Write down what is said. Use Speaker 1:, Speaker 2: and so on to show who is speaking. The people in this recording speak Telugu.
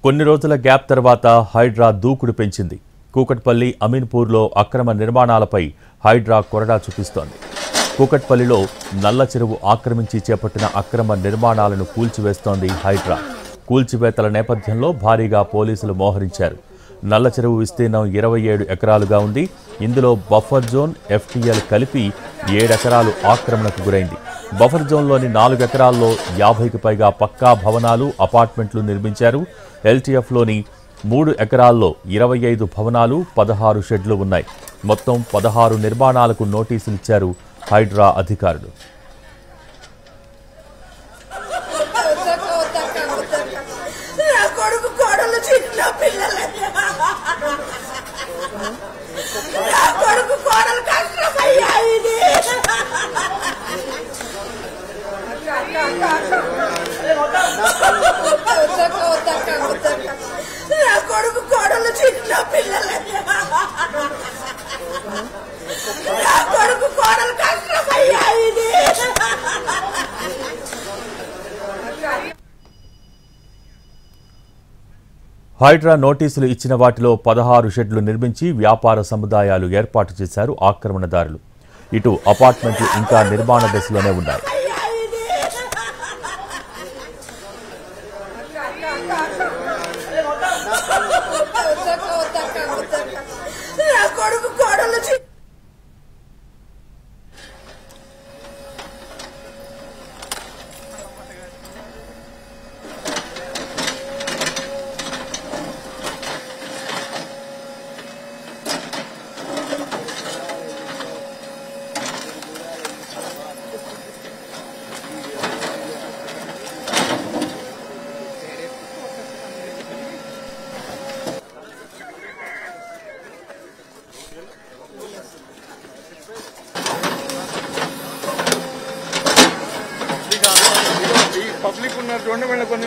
Speaker 1: కొన్ని రోజుల గ్యాప్ తర్వాత హైడ్రా దూకుడు పెంచింది. కూకట్పల్లి అమీన్పూర్లో అక్రమ నిర్మాణాలపై హైడ్రా కొరడా చూపిస్తోంది. కూకట్పల్లిలో నల్ల చెరువు ఆక్రమించి చేపట్టిన అక్రమ నిర్మాణాలను కూల్చివేస్తోంది హైడ్రా. కూల్చివేతల నేపథ్యంలో భారీగా పోలీసులు మోహరించారు. నల్ల చెరువు విస్తీర్ణం 27 ఎకరాలుగా ఉంది. ఇందులో బఫర్ జోన్, ఎఫ్టీఎల్ కలిపి 7 ఎకరాలు ఆక్రమణకు గురైంది. బఫర్ జోన్లోని 4 ఎకరాల్లో 50కి పైగా పక్కా భవనాలు, అపార్ట్మెంట్లు నిర్మించారు. ఎల్టీఎఫ్లోని 3 ఎకరాల్లో 25 భవనాలు, 16 షెడ్లు ఉన్నాయి. మొత్తం 16 నిర్మాణాలకు నోటీసులు ఇచ్చారు హైడ్రా అధికారులు. హైడ్రా నోటీసులు ఇచ్చిన వాటిలో 16 షెడ్లు నిర్మించి వ్యాపార సముదాయాలు ఏర్పాటు చేశారు ఆక్రమణదారులు. ఇటు అపార్ట్మెంట్లు ఇంకా నిర్మాణ దశలోనే ఉన్నాయి.
Speaker 2: పబ్లిక్ ఉన్నారు చూడండి, వీళ్ళ కొన్ని